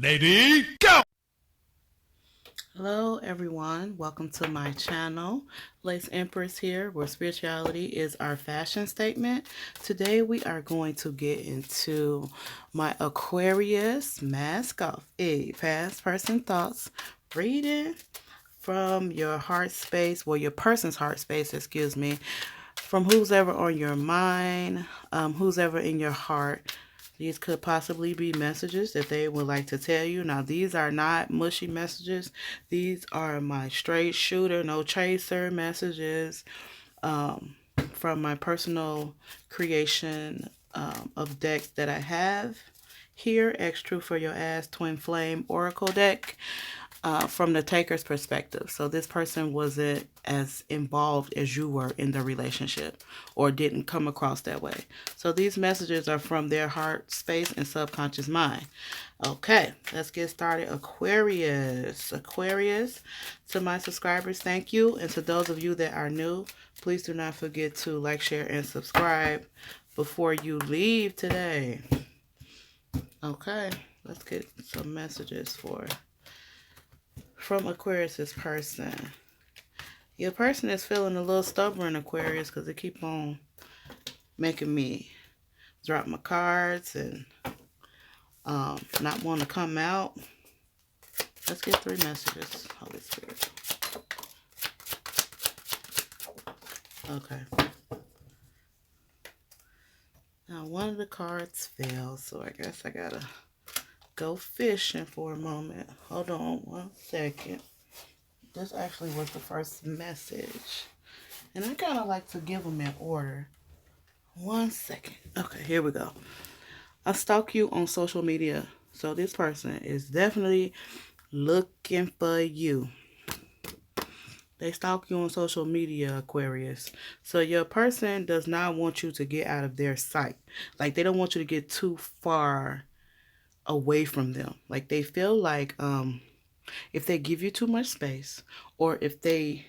Lady, go! Hello everyone, welcome to my channel. Lace Empress here, where spirituality is our fashion statement. Today we are going to get into my Aquarius mask off a past person thoughts reading from your heart space, well, your person's heart space, excuse me, from who's ever on your mind, who's ever in your heart. These could possibly be messages that they would like to tell you. Now, these are not mushy messages. These are my straight shooter, no chaser messages from my personal creation of decks that I have here. X True for Your Ass Twin Flame Oracle deck. From the taker's perspective. So this person wasn't as involved as you were in the relationship or didn't come across that way. So these messages are from their heart space and subconscious mind. Okay, let's get started. Aquarius. Aquarius, to my subscribers, thank you. And to those of you that are new, please do not forget to like, share, and subscribe before you leave today. Okay, let's get some messages from Aquarius's person. Your person is feeling a little stubborn, Aquarius, because they keep on making me drop my cards and not want to come out. Let's get 3 messages, Holy Spirit. Okay. Now, one of the cards fell, so I guess I gotta go fishing for a moment. Hold on 1 second. This actually was the first message. And I kind of like to give them in order. 1 second. Okay, here we go. I stalk you on social media. So this person is definitely looking for you. They stalk you on social media, Aquarius. So your person does not want you to get out of their sight. Like, they don't want you to get too far away from them. Like, they feel like if they give you too much space, or if they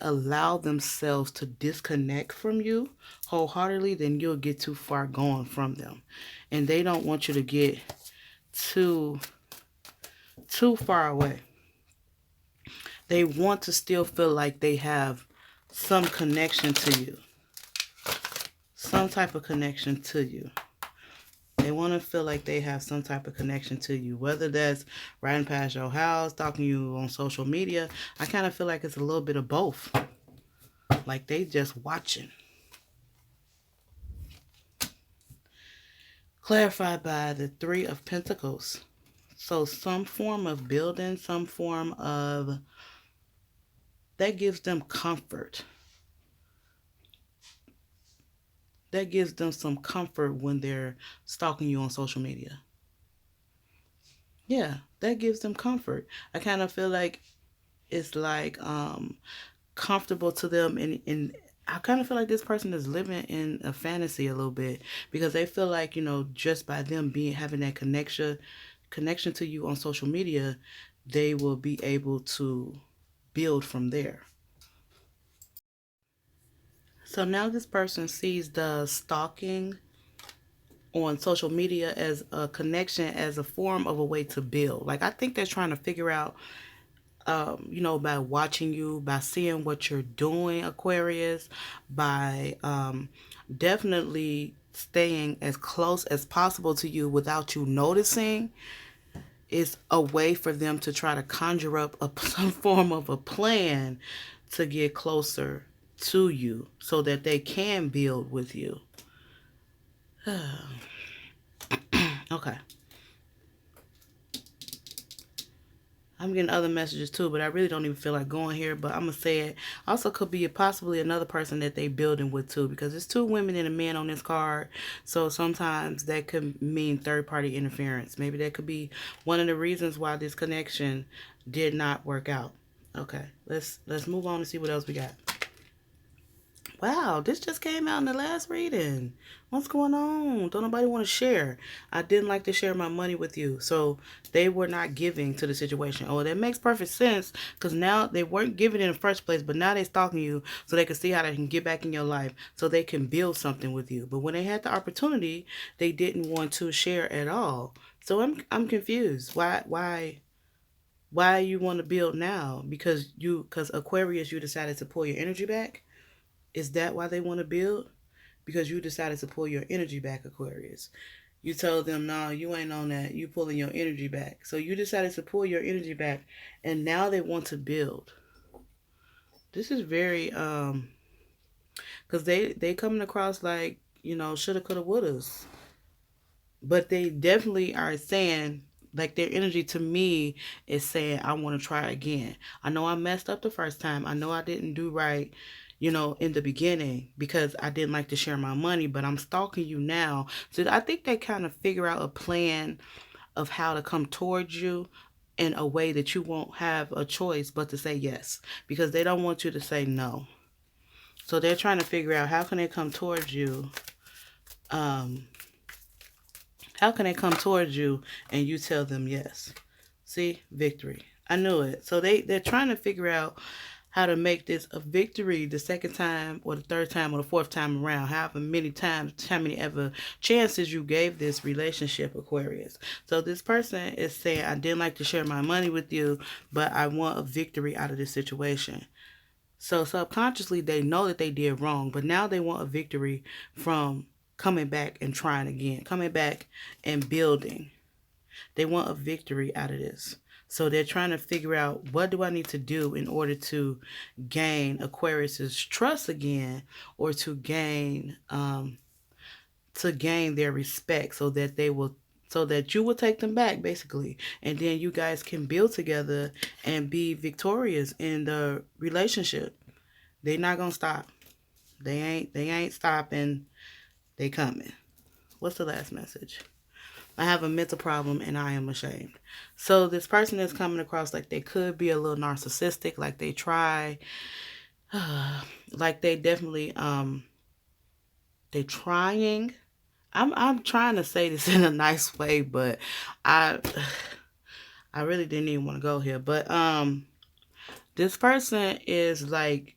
allow themselves to disconnect from you wholeheartedly, then you'll get too far gone from them. And they don't want you to get too far away. They want to still feel like they have some connection to you. Some type of connection to you. They want to feel like they have some type of connection to you, whether that's riding past your house, talking to you on social media. I kind of feel like it's a little bit of both. Like they just watching. Clarified by the 3 of Pentacles. So some form of building, some form of, that gives them comfort. That gives them some comfort when they're stalking you on social media. Yeah, that gives them comfort. I kind of feel like it's like comfortable to them, and I kind of feel like this person is living in a fantasy a little bit, because they feel like, you know, just by them having that connection to you on social media, they will be able to build from there. So now this person sees the stalking on social media as a connection, as a form of a way to build. Like, I think they're trying to figure out, you know, by watching you, by seeing what you're doing, Aquarius, by definitely staying as close as possible to you without you noticing, is a way for them to try to conjure up some form of a plan to get closer to you so that they can build with you. Okay. I'm getting other messages too, but I really don't even feel like going here, but I'm going to say it. Also could be possibly another person that they building with too, because there's 2 women and a man on this card. So sometimes that could mean third-party interference. Maybe that could be one of the reasons why this connection did not work out. Okay, let's move on and see what else we got. Wow, this just came out in the last reading. What's going on? Don't nobody want to share. I didn't like to share my money with you. So they were not giving to the situation. Oh, that makes perfect sense because now they weren't giving in the first place, but now they're stalking you so they can see how they can get back in your life so they can build something with you. But when they had the opportunity, they didn't want to share at all. So I'm confused. Why you want to build now? Because Aquarius, you decided to pull your energy back? Is that why they want to build? Because you decided to pull your energy back, Aquarius. You told them, no, you ain't on that. You pulling your energy back. So you decided to pull your energy back, and now they want to build. This is very because they coming across like shoulda, coulda, wouldas, but they definitely are saying like their energy to me is saying I want to try again. I know I messed up the first time. I know I didn't do right, in the beginning because I didn't like to share my money, but I'm stalking you now. So I think they kind of figure out a plan of how to come towards you in a way that you won't have a choice but to say yes because they don't want you to say no. So they're trying to figure out how can they come towards you. Um, how can they come towards you and you tell them yes? See, victory. I knew it. So they're trying to figure out how to make this a victory the second time or the third time or the fourth time around, however many times, how many ever chances you gave this relationship, Aquarius. So this person is saying, I didn't like to share my money with you, but I want a victory out of this situation. So subconsciously, they know that they did wrong, but now they want a victory from coming back and trying again, coming back and building. They want a victory out of this. So they're trying to figure out what do I need to do in order to gain Aquarius's trust again, or to gain their respect, so that you will take them back basically, and then you guys can build together and be victorious in the relationship. They not gonna stop. They ain't stopping. They coming. What's the last message? I have a mental problem and I am ashamed. So this person is coming across like they could be a little narcissistic, like they try, like they definitely they trying. I'm trying to say this in a nice way, but I I really didn't even want to go here. But this person is like,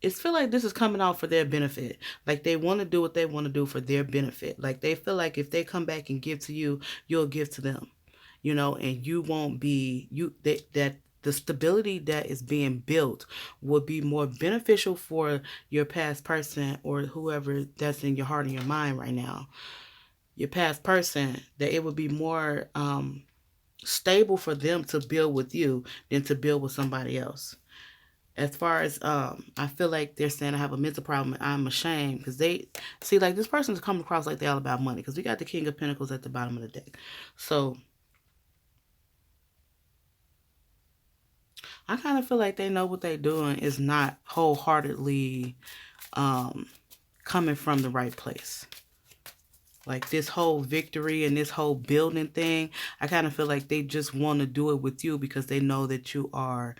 it feel like this is coming out for their benefit. Like they want to do what they want to do for their benefit. Like they feel like if they come back and give to you, you'll give to them. And you won't be that the stability that is being built will be more beneficial for your past person or whoever that's in your heart and your mind right now. Your past person, that it would be more stable for them to build with you than to build with somebody else. As far as I feel like they're saying I have a mental problem and I'm ashamed because they see like this person's coming across like they're all about money because we got the King of Pentacles at the bottom of the deck. So I kind of feel like they know what they're doing is not wholeheartedly coming from the right place. Like this whole victory and this whole building thing, I kind of feel like they just want to do it with you because they know that you are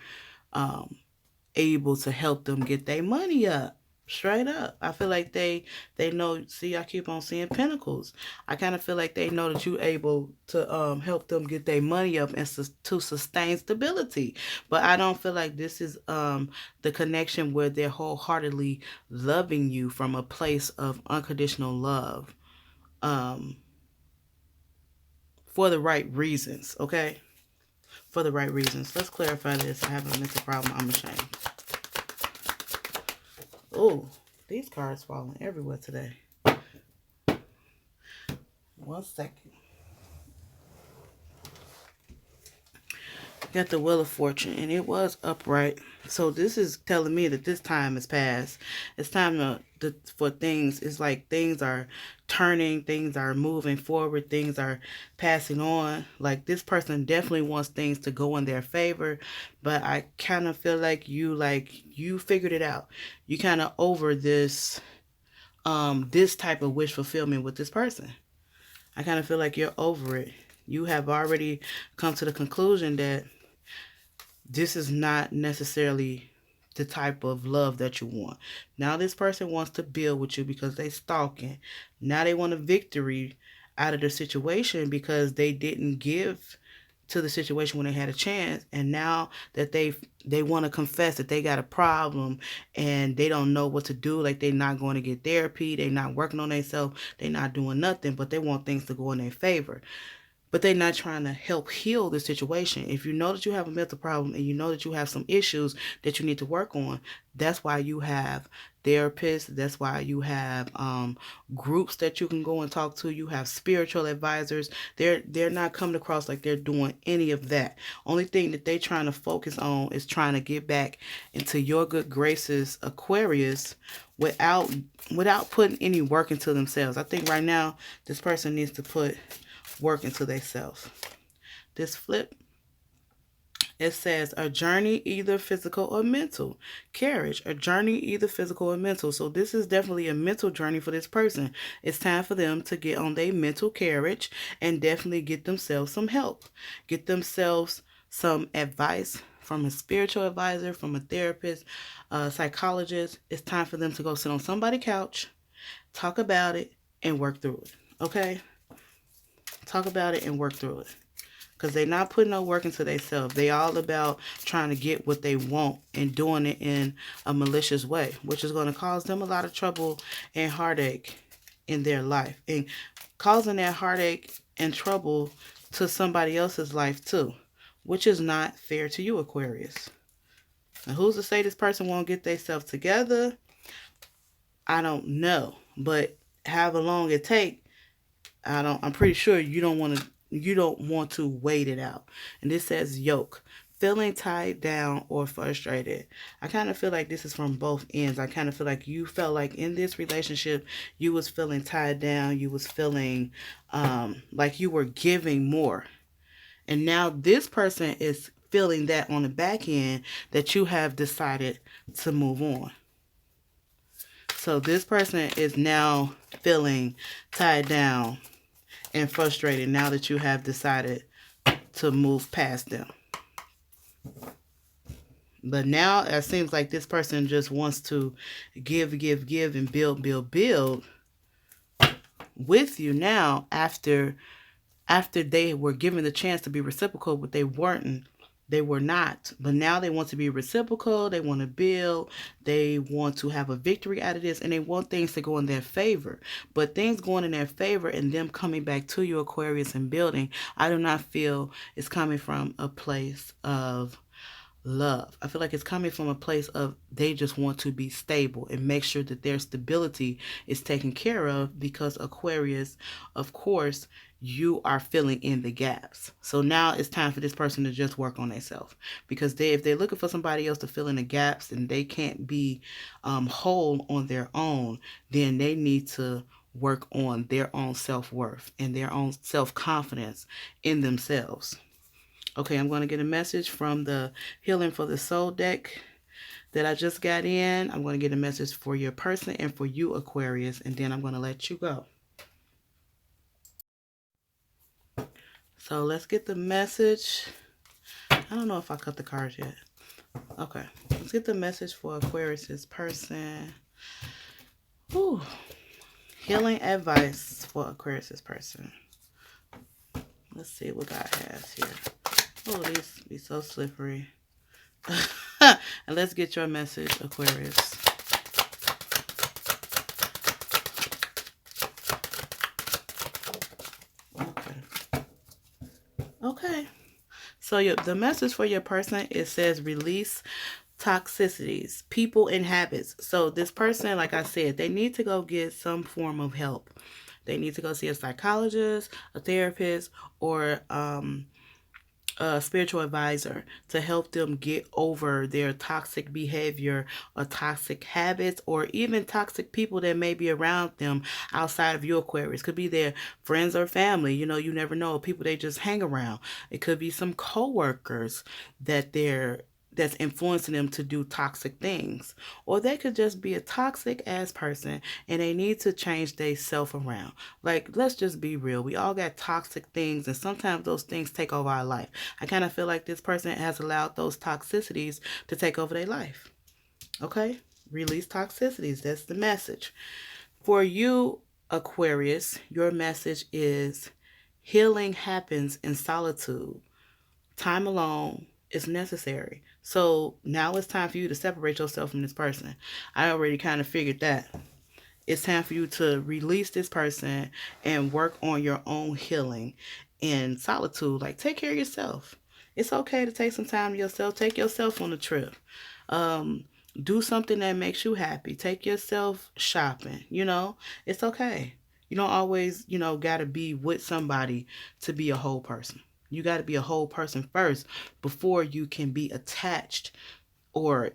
able to help them get their money up. Straight up. I feel like they know. See, I keep on seeing pentacles. I kind of feel like they know that you're able to help them get their money up and to sustain stability. But I don't feel like this is the connection where they're wholeheartedly loving you from a place of unconditional love, for the right reasons. Okay, for the right reasons. Let's clarify this. I have a mental problem. I'm ashamed. Oh, these cards falling everywhere today. 1 second. Got the Wheel of Fortune, and it was upright. So this is telling me that this time has passed. It's time for things. It's like things are turning, things are moving forward, things are passing on. Like this person definitely wants things to go in their favor, but I kind of feel like you figured it out. You kind of over this type of wish fulfillment with this person. I kind of feel like you're over it. You have already come to the conclusion that this is not necessarily the type of love that you want. Now this person wants to build with you because they stalking. Now they want a victory out of the situation because they didn't give to the situation when they had a chance, and now that they want to confess that they got a problem and they don't know what to do, like they're not going to get therapy, they're not working on themselves, they're not doing nothing, but they want things to go in their favor, but they're not trying to help heal the situation. If you know that you have a mental problem and you know that you have some issues that you need to work on, that's why you have therapists. That's why you have groups that you can go and talk to. You have spiritual advisors. They're not coming across like they're doing any of that. Only thing that they're trying to focus on is trying to get back into your good graces, Aquarius, without putting any work into themselves. I think right now this person needs to put work into themselves. This flip, it says a journey either physical or mental. Carriage, a journey either physical or mental. So this is definitely a mental journey for this person. It's time for them to get on their mental carriage and definitely get themselves some help. Get themselves some advice from a spiritual advisor, from a therapist, a psychologist. It's time for them to go sit on somebody's couch, talk about it, and work through it. Okay? Talk about it and work through it. Because they're not putting no work into themselves. They all about trying to get what they want and doing it in a malicious way, which is going to cause them a lot of trouble and heartache in their life. And causing that heartache and trouble to somebody else's life too, which is not fair to you, Aquarius. Now, who's to say this person won't get themselves together? I don't know. But however long it take, I'm pretty sure you don't want to wait it out. And this says yoke. Feeling tied down or frustrated. I kind of feel like this is from both ends. I kind of feel like you felt like in this relationship you was feeling tied down. You was feeling like you were giving more. And now this person is feeling that on the back end that you have decided to move on. So this person is now feeling tied down and frustrated now that you have decided to move past them. But now it seems like this person just wants to give, and build with you now after they were given the chance to be reciprocal, but they weren't. They were not. But now they want to be reciprocal. They want to build. They want to have a victory out of this. And they want things to go in their favor. But things going in their favor and them coming back to you, Aquarius, and building, I do not feel it's coming from a place of love. I feel like it's coming from a place of they just want to be stable and make sure that their stability is taken care of, because Aquarius, of course, you are filling in the gaps. So now it's time for this person to just work on themselves, because if they're looking for somebody else to fill in the gaps and they can't be whole on their own, then they need to work on their own self-worth and their own self-confidence in themselves. Okay, I'm going to get a message from the Healing for the Soul deck that I just got in. I'm going to get a message for your person and for you, Aquarius, and then I'm going to let you go. So let's get the message. I don't know if I cut the cards yet. Okay, let's get the message for Aquarius's person. Ooh. Healing advice for Aquarius's person. Let's see what God has here. Oh, these be so slippery. And let's get your message, Aquarius. Okay. So the message for your person, it says release toxicities, people and habits. So this person, like I said, they need to go get some form of help. They need to go see a psychologist, a therapist, or a spiritual advisor to help them get over their toxic behavior or toxic habits, or even toxic people that may be around them outside of your Aquarius. Could be their friends or family. You know, you never know. People they just hang around. It could be some coworkers that's influencing them to do toxic things. Or they could just be a toxic ass person and they need to change their self around. Like, let's just be real. We all got toxic things, and sometimes those things take over our life. I kind of feel like this person has allowed those toxicities to take over their life. Okay? Release toxicities. That's the message. For you, Aquarius, your message is healing happens in solitude. Time alone is necessary. So now it's time for you to separate yourself from this person. I already kind of figured that. It's time for you to release this person and work on your own healing in solitude. Like, take care of yourself. It's okay to take some time to yourself. Take yourself on a trip. Um, do something that makes you happy. Take yourself shopping. It's okay. You don't always, got to be with somebody to be a whole person. You got to be a whole person first before you can be attached or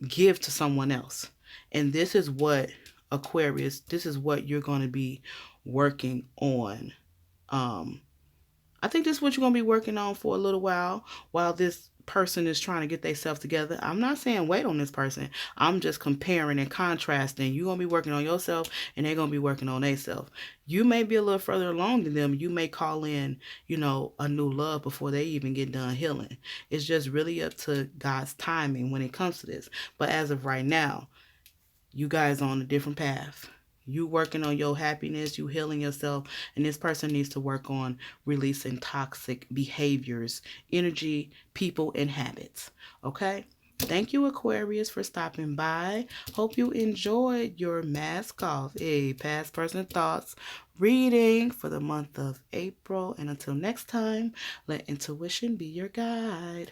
give to someone else. And this is what Aquarius, this is what you're going to be working on. Um, I think this is what you're going to be working on for a little while this person is trying to get themselves together. I'm not saying wait on this person. I'm just comparing and contrasting. You're going to be working on yourself and they're going to be working on themselves. You may be a little further along than them. You may call in, a new love before they even get done healing. It's just really up to God's timing when it comes to this. But as of right now, you guys are on a different path. You working on your happiness, you healing yourself, and this person needs to work on releasing toxic behaviors, energy, people, and habits. Okay? Thank you, Aquarius, for stopping by. Hope you enjoyed your mask off, a past person thoughts reading for the month of April. And until next time, let intuition be your guide.